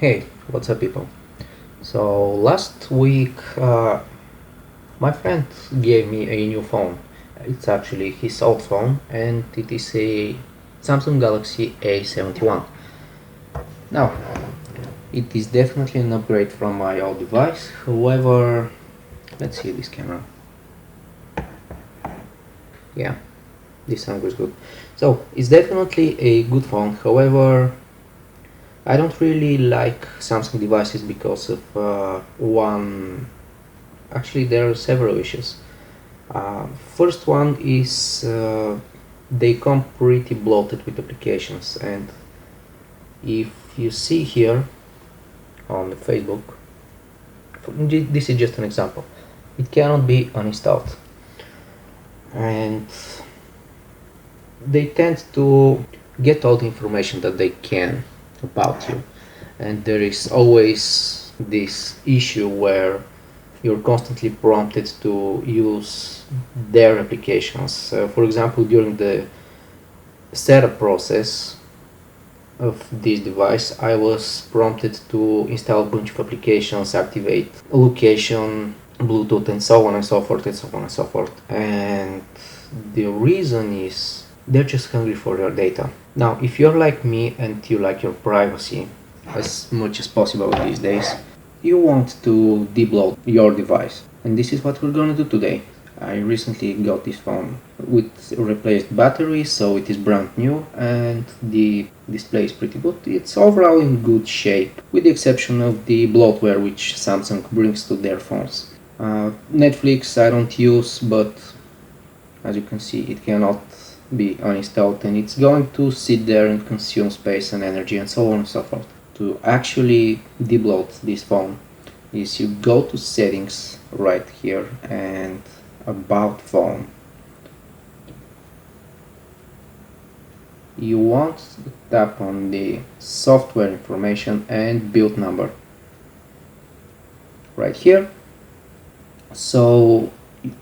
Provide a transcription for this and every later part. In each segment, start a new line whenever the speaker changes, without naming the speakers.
Hey, what's up, people? So last week, my friend gave me a new phone. It's actually his old phone, and it is a Samsung Galaxy A71. Now, it is definitely an upgrade from my old device. However, let's see this camera. Yeah, this angle is good. So it's definitely a good phone. However, I don't really like Samsung devices because of one. Actually, there are several issues. First one is they come pretty bloated with applications, and if you see here on the Facebook, this is just an example, it cannot be uninstalled, and they tend to get all the information that they can about you, and there is always this issue where you're constantly prompted to use their applications. For example, during the setup process of this device, I was prompted to install a bunch of applications, activate location, Bluetooth, and so on and so forth, and so on and so forth. And the reason is they're just hungry for your data. Now, if you're like me and you like your privacy as much as possible these days, you want to debloat your device. And this is what we're gonna do today. I recently got this phone with replaced battery, so it is brand new and the display is pretty good. It's overall in good shape, with the exception of the bloatware which Samsung brings to their phones. Netflix I don't use, but as you can see it cannot be uninstalled and it's going to sit there and consume space and energy and so on and so forth. To actually debloat this phone is you go to settings right here and about phone. You want to tap on the software information and build number right here. So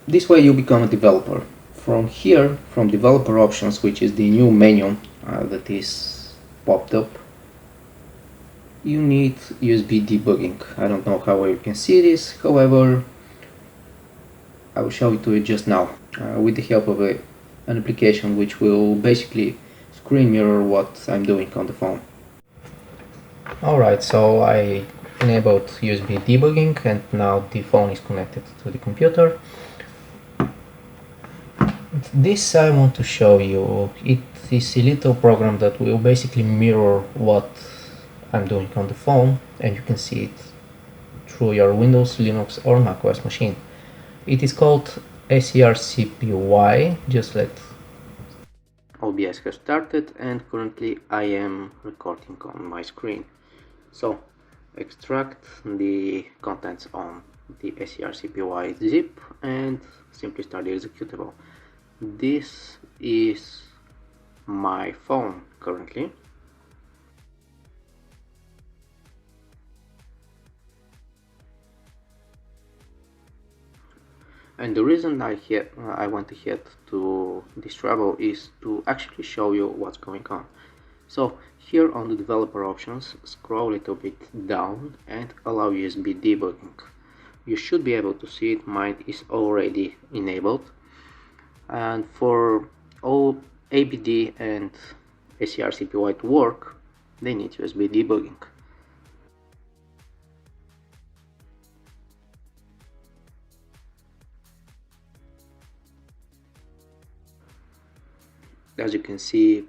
this way you become a developer. From here, from developer options, which is the new menu that is popped up, you need USB debugging. I don't know how you can see this, however I will show it to you just now with the help of an application which will basically screen mirror what I'm doing on the phone. Alright, so I enabled USB debugging and now the phone is connected to the computer. This I want to show you. It is a little program that will basically mirror what I'm doing on the phone, and you can see it through your Windows, Linux or macOS machine. It is called SERCPY. Just let OBS has started and currently I am recording on my screen. So extract the contents on the SERCPY zip and simply start the executable. This is my phone currently. And the reason I went ahead to this trouble is to actually show you what's going on. So here on the developer options, scroll a little bit down and allow USB debugging. You should be able to see it, mine is already enabled. And for all ABD and SERCPY to work, they need USB debugging. As you can see,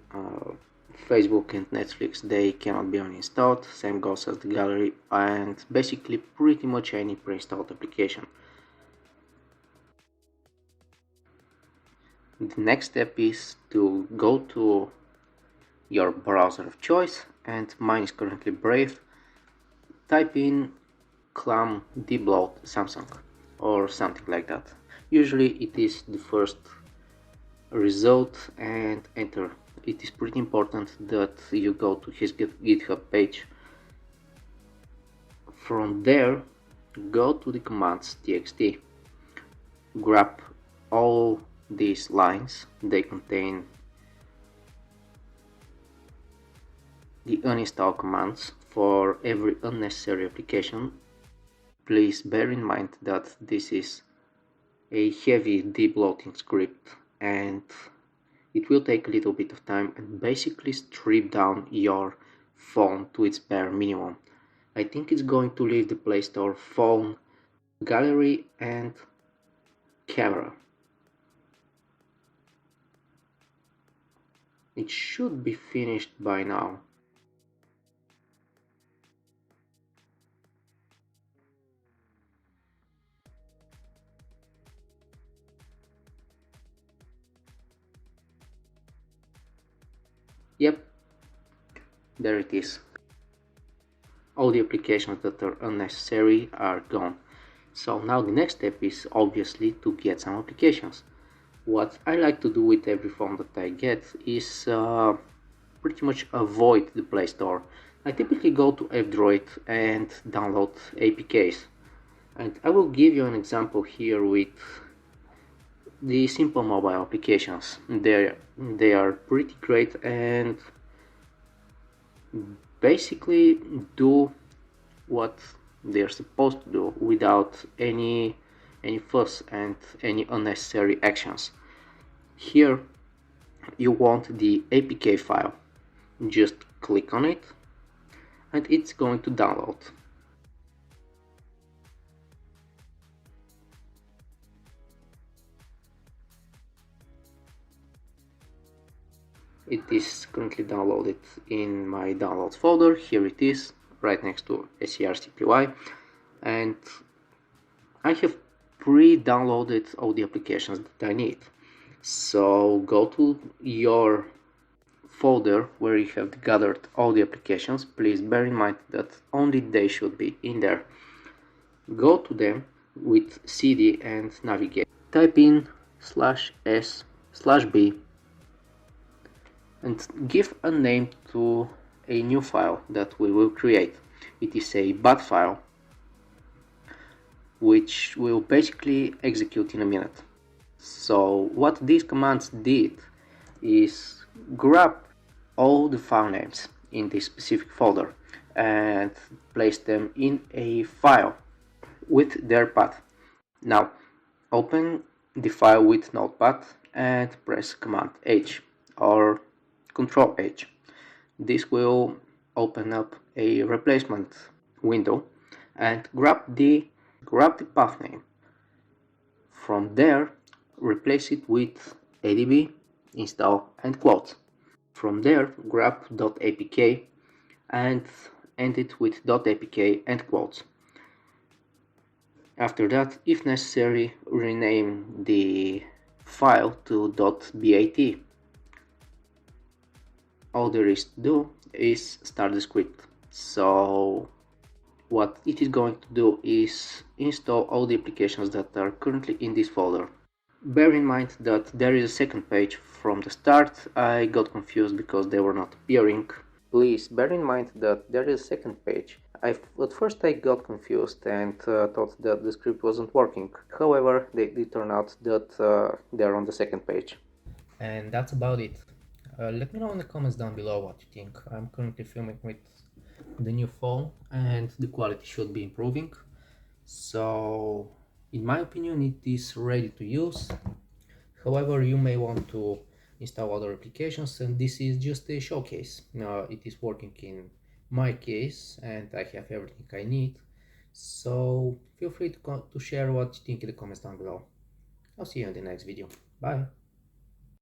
Facebook and Netflix, they cannot be uninstalled, same goes as the gallery and basically pretty much any pre-installed application. The next step is to go to your browser of choice, and mine is currently Brave. Type in clam debloat Samsung or something like that. Usually it is the first result and enter. It is pretty important that you go to his GitHub page. From there, go to the commands txt. Grab all these lines, they contain the uninstall commands for every unnecessary application. Please bear in mind that this is a heavy debloating script and it will take a little bit of time and basically strip down your phone to its bare minimum. I think it's going to leave the Play Store phone, gallery and camera. It should be finished by now. Yep, there it is. All the applications that are unnecessary are gone. So now the next step is obviously to get some applications. What I like to do with every phone that I get is pretty much avoid the Play Store. I typically go to F-Droid and download APKs. And I will give you an example here with the simple mobile applications. They are pretty great and basically do what they're supposed to do without any fuss and any unnecessary actions. Here you want the APK file. Just click on it and it's going to download. It is currently downloaded in my downloads folder. Here it is, right next to SCRCPY, and I have pre-downloaded all the applications that I need. So go to your folder where you have gathered all the applications. Please bear in mind that only they should be in there. Go to them with CD and navigate. Type in /s/b and give a name to a new file that we will create. It is a bat file which will basically execute in a minute. So what these commands did is grab all the file names in this specific folder and place them in a file with their path. Now open the file with Notepad and press Command H or Control H. This will open up a replacement window and grab the path name. From there, replace it with adb, install and quote. From there, grab .apk and end it with .apk and quotes. After that, if necessary, rename the file to .bat. All there is to do is start the script. So what it is going to do is install all the applications that are currently in this folder. Bear in mind that there is a second page from the start. I got confused because they were not appearing. Please bear in mind that there is a second page. At first I got confused and thought that the script wasn't working. However, it turned out that they're on the second page. And that's about it. Let me know in the comments down below what you think. I'm currently filming with the new phone and the quality should be improving. So in my opinion it is ready to use. However, you may want to install other applications and this is just a showcase. It is working in my case and I have everything I need. So feel free to share what you think in the comments down below. I'll see you in the next video. Bye.